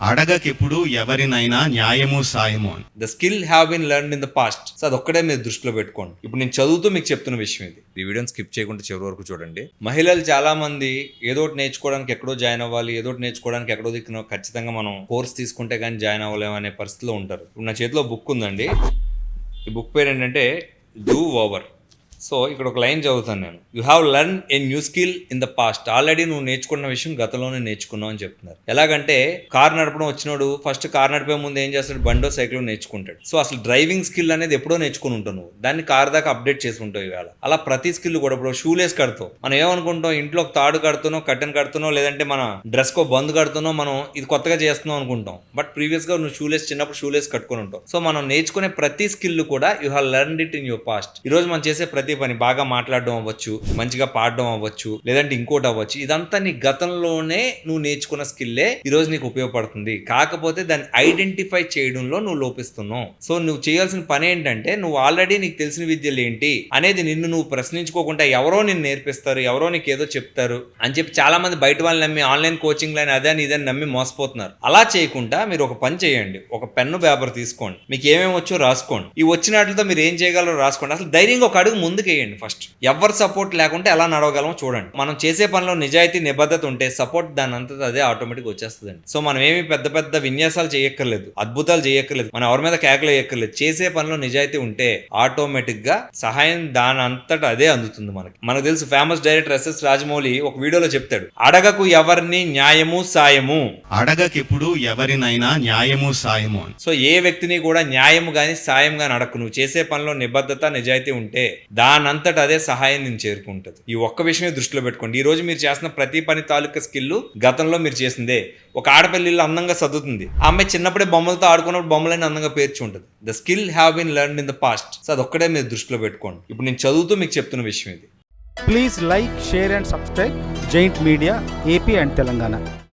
అడగకెప్పుడు ఎవరినైనా న్యాయము సాయము. The skill have been learned in the past. So అదొక్కడే మీరు దృష్టిలో పెట్టుకోండి. ఇప్పుడు నేను చదువుతూ మీకు చెప్తున్న విషయం ఇది. ఈ వీడియోని స్కిప్ చేయకుండా చివరి వరకు చూడండి. మహిళలు చాలా మంది ఏదో ఒకటి నేర్చుకోవడానికి ఎక్కడో జాయిన్ అవ్వాలి, ఏదో ఒకటి నేర్చుకోవడానికి ఎక్కడో దిక్కున ఖచ్చితంగా మనం కోర్స్ తీసుకుంటే కానీ జాయిన్ అవ్వలేము అనే పరిస్థితిలో ఉంటారు. ఇప్పుడు నా చేతిలో బుక్ ఉందండి. ఈ బుక్ పేరు ఏంటంటే డూ ఓవర్. సో ఇక్కడ ఒక లైన్ చదువుతాను నేను. You have learn a new skill in the past. Already నువ్వు నేర్చుకున్న విషయం గతంలోనే నేర్చుకున్నావు అని చెప్తున్నారు. ఎలాగంటే కార్ నడపడం వచ్చినోడు ఫస్ట్ కార్ నడిపే ముందు ఏం చేస్తాడు, బండో సైకిల్ నేర్చుకుంటాడు. సో అసలు డ్రైవింగ్ స్కిల్ అనేది ఎప్పుడో నేర్చుకుని ఉంటావు నువ్వు, దాన్ని కార్ దాకా అప్డేట్ చేసి ఉంటావు ఇవాళ. అలా ప్రతి స్కిల్ కూడా ఇప్పుడు షూలేస్ కడతావు. మనం ఏమనుకుంటాం, ఇంట్లో ఒక తాడు కడుతున్నావు, కట్టెన్ కడుతున్నావు, లేదంటే మన డ్రెస్ కో బంద్ కడుతున్నావు, మనం ఇది కొత్తగా చేస్తున్నాం అనుకుంటాం. బట్ ప్రీవియస్ గా నువ్వు షూలేస్ చిన్నప్పుడు షూలేస్ కట్టుకుని ఉంటావు. సో మనం నేర్చుకునే ప్రతి స్కిల్ కూడా you have learned it in your past. ఈ రోజు మనం చేసే ప్రతి పని, బాగా మాట్లాడడం అవ్వచ్చు, మంచిగా పాడడం అవ్వచ్చు, లేదంటే ఇంకోటి అవ్వచ్చు, ఇదంతా నీ గతంలోనే నువ్వు నేర్చుకున్న స్కిల్లే ఈ రోజు నీకు ఉపయోగపడుతుంది. కాకపోతే దాన్ని ఐడెంటిఫై చేయడంలో నువ్వు లోపిస్తున్నావు. సో నువ్వు చేయాల్సిన పని ఏంటంటే, నువ్వు ఆల్రెడీ నీకు తెలిసిన విద్యలు ఏంటి అనేది నిన్ను నువ్వు ప్రశ్నించుకోకుండా ఎవరో నిన్ను నేర్పిస్తారు, ఎవరో నీకు ఏదో చెప్తారు అని చెప్పి చాలా మంది బయట వాళ్ళని నమ్మి ఆన్లైన్ కోచింగ్ లైన్ అదని ఇదని నమ్మి మోసపోతున్నారు. అలా చేయకుండా మీరు ఒక పని చేయండి. ఒక పెన్ను పేపర్ తీసుకోండి, మీకు ఏమేమి వచ్చో రాసుకోండి. ఈ వచ్చిన వాటితో మీరు ఏం చేయగలరో రాసుకోండి. అసలు ధైర్యంగా ఒక అడుగు ముందుకు వేయండి. ఫస్ట్ ఎవరు సపోర్ట్ లేకుంటే ఎలా నడవగలమో చూడండి. మనం చేసే పనిలో నిజాయితీ, నిబద్ధత ఉంటే సపోర్ట్ దాని అంతటా అదే ఆటోమేటిక్ వచ్చేస్తుందండి. సో మనం ఏమి పెద్ద పెద్ద విన్యాసాలు చేయక్కర్లేదు, అద్భుతాలు చేయక్కర్లేదు, మనం ఎవరి మీద కేకలు వేయక్కర్లేదు. చేసే పనిలో నిజాయితీ ఉంటే ఆటోమేటిక్ గా సహాయం దాని అంతటా అదే అందుతుంది మనకు తెలుసు. ఫేమస్ డైరెక్టర్ ఎస్ఎస్ రాజమౌళి ఒక వీడియోలో చెప్తాడు, అడగకు ఎవరిని న్యాయము సాయము. అడగకెప్పుడు ఎవరినైనా న్యాయము సాయము. సో ఏ వ్యక్తిని కూడా న్యాయము గాని సాయం గాని అడగకు. నువ్వు చేసే పనిలో నిబద్ధత, నిజాయితీ ఉంటే దానంతటా అదే సహాయం నేను చేరుకుంటుంది. ఈ ఒక్క విషయమే దృష్టిలో పెట్టుకోండి. ఈ రోజు మీరు చేసిన ప్రతి పని తాలూకా స్కిల్ గతంలో మీరు చేసిందే. ఒక ఆడపిల్లి అందంగా చదువుతుంది, ఆ అమ్మాయి చిన్నప్పుడే బొమ్మలతో ఆడుకున్నప్పుడు బొమ్మలని అందంగా పేర్చి ఉంటుంది. The skill have been learned in the past. So అదొక్కడే మీరు దృష్టిలో పెట్టుకోండి. ఇప్పుడు నేను చదువుతూ మీకు చెప్తున్న విషయం ఇది. Please like, share and subscribe Giant Media AP and Telangana.